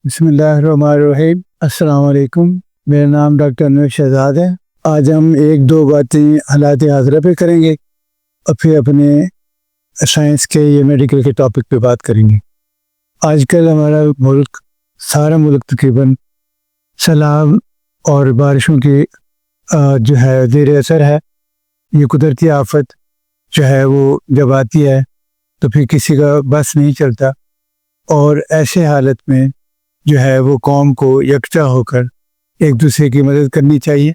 بسم اللہ الرحمن الرحیم۔ السلام علیکم، میرا نام ڈاکٹر انور شہزاد ہے۔ آج ہم ایک دو باتیں حالات حاضرہ پہ کریں گے اور پھر اپنے سائنس کے یا میڈیکل کے ٹاپک پہ بات کریں گے۔ آج کل ہمارا سارا ملک تقریباً سیلاب اور بارشوں کی جو ہے زیر اثر ہے۔ یہ قدرتی آفت جو ہے وہ جب آتی ہے تو پھر کسی کا بس نہیں چلتا، اور ایسے حالت میں جو ہے وہ قوم کو یکجا ہو کر ایک دوسرے کی مدد کرنی چاہیے،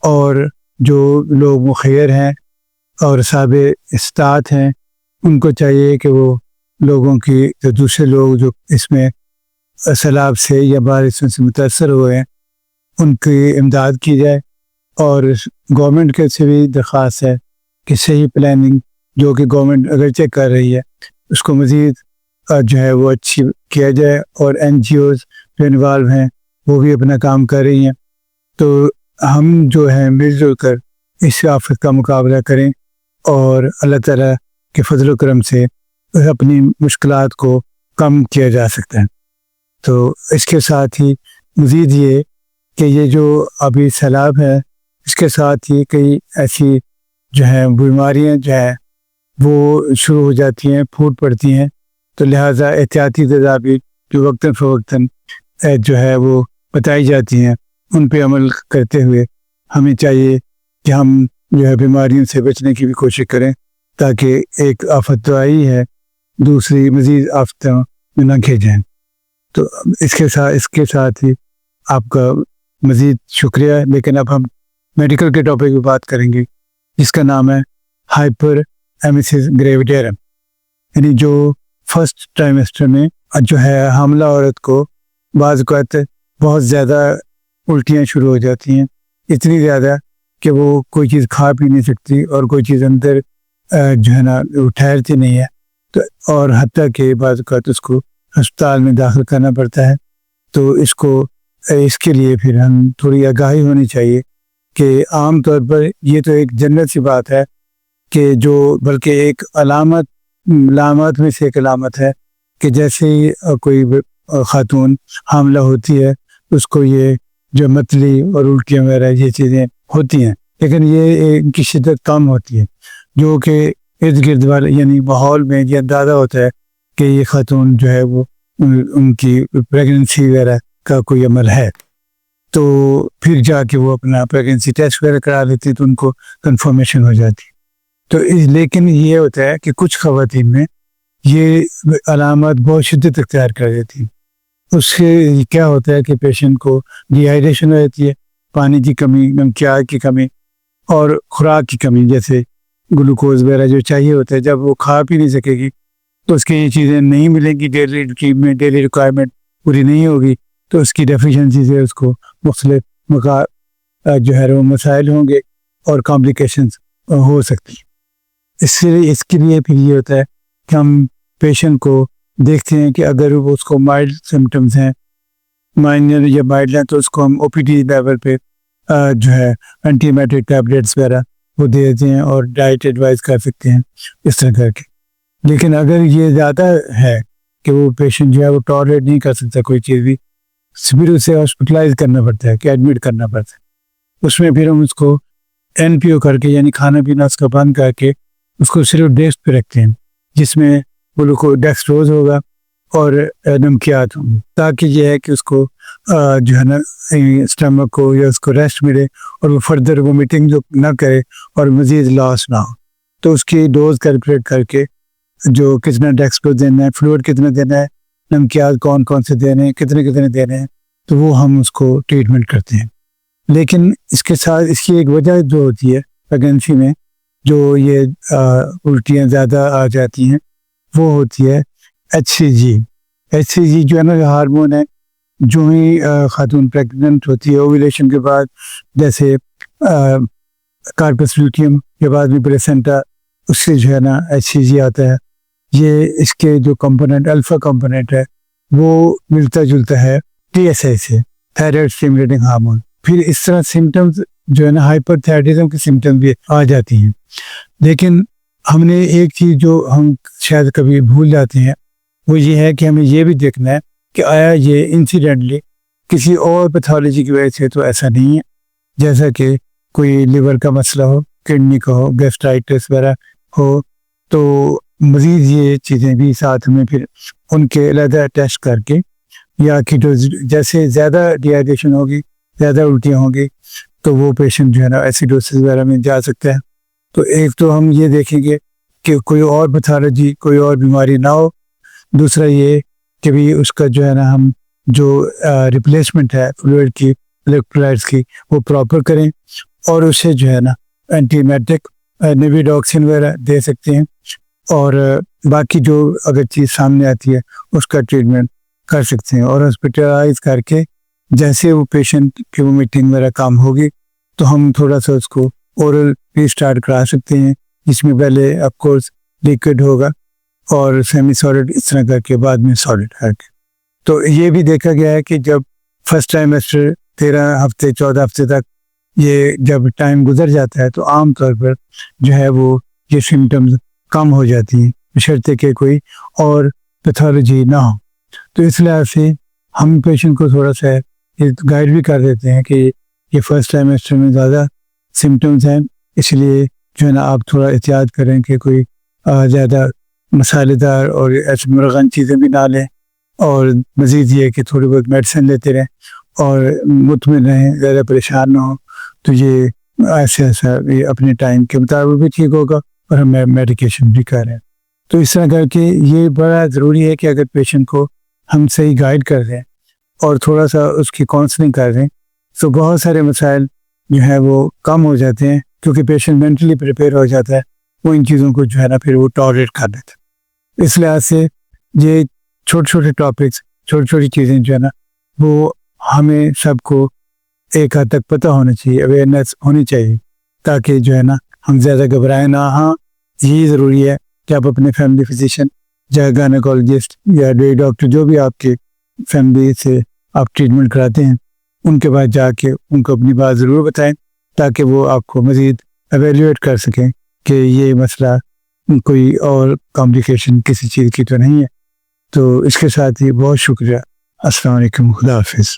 اور جو لوگ مخیر ہیں اور صاحب استطاعت ہیں ان کو چاہیے کہ وہ لوگوں کی جو دوسرے لوگ جو اس میں سیلاب سے یا بارشوں سے متاثر ہوئے ہیں ان کی امداد کی جائے۔ اور گورنمنٹ کے سے بھی درخواست ہے کہ صحیح پلاننگ جو کہ گورنمنٹ اگرچہ کر رہی ہے اس کو مزید جو ہے وہ اچھی کیا جائے، اور این جی اوز جو انوالو ہیں وہ بھی اپنا کام کر رہی ہیں۔ تو ہم جو ہیں مل جل کر اس آفت کا مقابلہ کریں اور اللہ تعالیٰ کے فضل و کرم سے اپنی مشکلات کو کم کیا جا سکتا ہے۔ تو اس کے ساتھ ہی مزید یہ کہ یہ جو ابھی سیلاب ہے اس کے ساتھ ہی کئی ایسی جو ہیں بیماریاں جو ہیں وہ شروع ہو جاتی ہیں، پھوٹ پڑتی ہیں، تو لہٰذا احتیاطی تدابیر جو وقتاً فوقتاً جو ہے وہ بتائی جاتی ہیں ان پہ عمل کرتے ہوئے ہمیں چاہیے کہ ہم جو ہے بیماریوں سے بچنے کی بھی کوشش کریں، تاکہ ایک آفت تو آئی ہے دوسری مزید آفتوں میں نہ گھر جائیں۔ تو اس کے ساتھ ہی آپ کا مزید شکریہ۔ لیکن اب ہم میڈیکل کے ٹاپک پہ بات کریں گے جس کا نام ہے ہائپر ایمیسس گریویٹیرم، یعنی جو فرسٹ ٹرائمیسٹر میں جو ہے حاملہ عورت کو بعض اوقات بہت زیادہ الٹیاں شروع ہو جاتی ہیں، اتنی زیادہ کہ وہ کوئی چیز کھا پی نہیں سکتی اور کوئی چیز اندر جو ہے نا وہ ٹھہرتی نہیں ہے، تو اور حتیٰ کہ بعض اوقات اس کو ہسپتال میں داخل کرنا پڑتا ہے۔ تو اس کے لیے پھر ہم تھوڑی آگاہی ہونی چاہیے کہ عام طور پر یہ تو ایک جنرل سی بات ہے کہ جو بلکہ ایک علامات میں سے ایک علامت ہے کہ جیسے ہی کوئی خاتون حاملہ ہوتی ہے اس کو یہ جو متلی اور الٹیاں وغیرہ یہ چیزیں ہوتی ہیں، لیکن یہ ان کی شدت کم ہوتی ہے، جو کہ ارد گرد والے یعنی ماحول میں یہ اندازہ ہوتا ہے کہ یہ خاتون جو ہے وہ ان کی پریگننسی وغیرہ کا کوئی عمل ہے، تو پھر جا کے وہ اپنا پریگننسی ٹیسٹ وغیرہ کرا لیتی تو ان کو کنفرمیشن ہو جاتی۔ تو لیکن یہ ہوتا ہے کہ کچھ خواتین میں یہ علامات بہت شدت اختیار کر دیتی ہیں۔ اس سے کیا ہوتا ہے کہ پیشنٹ کو ڈی ہائیڈریشن ہو جاتی ہے، پانی کی کمی، نمکیات کی کمی اور خوراک کی کمی، جیسے گلوکوز وغیرہ جو چاہیے ہوتا ہے جب وہ کھا پی نہیں سکے گی تو اس کی یہ چیزیں نہیں ملیں گی، ڈیلی ریکوائرمنٹ پوری نہیں ہوگی، تو اس کی ڈیفیشنسی سے اس کو مختلف جو ہے وہ مسائل ہوں گے اور کمپلیکیشنز ہو سکتی ہیں۔ اس کے لیے پھر یہ ہوتا ہے کہ ہم پیشنٹ کو دیکھتے ہیں کہ اگر وہ اس کو مائلڈ سمٹمز ہیں، مائنر یا مائلڈ ہیں، تو اس کو ہم او پی ڈی لیول پہ جو ہے اینٹی ایمیٹک ٹیبلیٹس وغیرہ وہ دے دیتے ہیں اور ڈائٹ ایڈوائز کر سکتے ہیں اس طرح کر کے۔ لیکن اگر یہ زیادہ ہے کہ وہ پیشنٹ جو ہے وہ ٹالریٹ نہیں کر سکتا کوئی چیز بھی، پھر اسے ہاسپٹلائز کرنا پڑتا ہے کہ ایڈمٹ کرنا پڑتا ہے۔ اس میں پھر ہم اس کو این پی او کر کے یعنی کھانا پینا اس کا بند کر کے اس کو صرف ڈیسک پہ رکھتے ہیں، جس میں گلوکوز ڈیکسٹروز ہوگا اور نمکیات ہوں، تاکہ یہ ہے کہ اس کو جو ہے نا اسٹمک کو یا اس کو ریسٹ ملے اور وہ فردر وومیٹنگ جو نہ کرے اور مزید لاس نہ ہو۔ تو اس کی ڈوز کیلکولیٹ کر کے جو کتنا ڈیکسٹروز دینا ہے، فلوئڈ کتنا دینا ہے، نمکیات کون کون سے دینے ہیں، کتنے دینے ہیں، تو وہ ہم اس کو ٹریٹمنٹ کرتے ہیں۔ لیکن اس کے ساتھ اس کی ایک وجہ جو ہوتی ہے پریگنسی میں جو یہ الٹیاں زیادہ آ جاتی ہیں وہ ہوتی ہے ایچ سی جی۔ ایچ سی جی جو ہے نا ہارمون ہے، جو ہی خاتون پریگننٹ ہوتی ہے اوویلیشن کے بعد، جیسے کارپس لوٹیم کے بعد بھی پلیسنٹا، اس سے جو ہے نا ایچ سی جی آتا ہے۔ یہ اس کے جو کمپوننٹ الفا کمپوننٹ ہے وہ ملتا جلتا ہے ٹی ایس آئی سے، تھائرائڈ اسٹیمولیٹنگ ہارمون۔ پھر اس طرح سمٹمز جو ہے نا ہائپر تھائرائڈزم کے سمٹمز بھی آ جاتی ہیں۔ لیکن ہم نے ایک چیز جو ہم شاید کبھی بھول جاتے ہیں وہ یہ ہے کہ ہمیں یہ بھی دیکھنا ہے کہ آیا یہ انسیڈنٹلی کسی اور پیتھولوجی کی وجہ سے تو ایسا نہیں ہے، جیسا کہ کوئی لیور کا مسئلہ ہو، کڈنی کا ہو، گیسٹرائٹس وغیرہ ہو، تو مزید یہ چیزیں بھی ساتھ میں پھر ان کے علیحدہ ٹیسٹ کر کے، یا کیٹوز جیسے زیادہ ڈی ہائیڈریشن ہوگی، زیادہ الٹیاں ہوں گی، تو وہ پیشنٹ جو ہے نا ایسیڈوسس وغیرہ میں جا سکتا ہے۔ تو ایک تو ہم یہ دیکھیں گے کہ کوئی اور پیتھولوجی، کوئی اور بیماری نہ ہو، دوسرا یہ کہ بھی اس کا جو ہے نا ہم جو ریپلیسمنٹ ہے فلوئڈ کی، الیکٹرولائٹس کی، وہ پراپر کریں، اور اسے جو ہے نا اینٹی ایمیٹک نیویڈاکسن وغیرہ دے سکتے ہیں، اور باقی جو اگر چیز سامنے آتی ہے اس کا ٹریٹمنٹ کر سکتے ہیں، اور ہاسپٹلائز کر کے جیسے وہ پیشنٹ کی وہ میٹنگ وغیرہ کام ہوگی تو ہم تھوڑا سا اس کو اورل ری اسٹارٹ کرا سکتے ہیں، جس میں پہلے آف کورس لیکوڈ ہوگا اور سیمی سالڈ اس طرح کر کے بعد میں سالڈ کر کے۔ تو یہ بھی دیکھا گیا ہے کہ جب فرسٹ ٹائمسٹر 13 ہفتے 14 ہفتے تک یہ جب ٹائم گزر جاتا ہے تو عام طور پر جو ہے وہ یہ سمٹمز کم ہو جاتی ہیں، بشرطے کہ کوئی اور پیتھولوجی نہ ہو۔ تو اس لحاظ سے ہم پیشنٹ کو تھوڑا سا گائیڈ بھی کر دیتے ہیں کہ یہ فرسٹ ٹائمسٹر میں زیادہ سمٹمز ہیں، اس لیے جو ہے نا آپ تھوڑا احتیاط کریں کہ کوئی زیادہ مسالے دار اور ایسے مرغن چیزیں بھی نہ لیں، اور مزید یہ کہ تھوڑی بہت میڈیسن لیتے رہیں اور مطمئن رہیں، زیادہ پریشان نہ ہوں، تو یہ ایسا یہ اپنے ٹائم کے مطابق بھی ٹھیک ہوگا، اور ہم میڈیکیشن بھی کر رہے ہیں۔ تو اس طرح کر کے یہ بڑا ضروری ہے کہ اگر پیشنٹ کو ہم صحیح گائیڈ کر دیں اور تھوڑا سا اس کی کاؤنسلنگ کر دیں تو بہت سارے مسائل جو ہیں وہ کم ہو جاتے ہیں، کیونکہ پیشنٹ مینٹلی پریپیئر ہو جاتا ہے، وہ ان چیزوں کو جو ہے نا پھر وہ ٹالریٹ کر دیتا ہے۔ اس لحاظ سے یہ چھوٹے چھوٹے ٹاپکس، چھوٹی چھوٹی چیزیں جو ہے نا وہ ہمیں سب کو ایک حد تک پتہ ہونا چاہیے، اویئرنیس ہونی چاہیے، تاکہ جو ہے نا ہم زیادہ گھبرائیں نہ۔ ہاں یہی ضروری ہے کہ آپ اپنے فیملی فزیشین یا گائنیکولوجسٹ یا ڈے ڈاکٹر جو بھی آپ کے فیملی سے آپ ٹریٹمنٹ کراتے ہیں ان کے بعد جا کے ان کو اپنی بات ضرور بتائیں، تاکہ وہ آپ کو مزید ایویلیویٹ کر سکیں کہ یہ مسئلہ کوئی اور کمپلیکیشن کسی چیز کی تو نہیں ہے۔ تو اس کے ساتھ ہی بہت شکریہ، السلام علیکم، خدا حافظ۔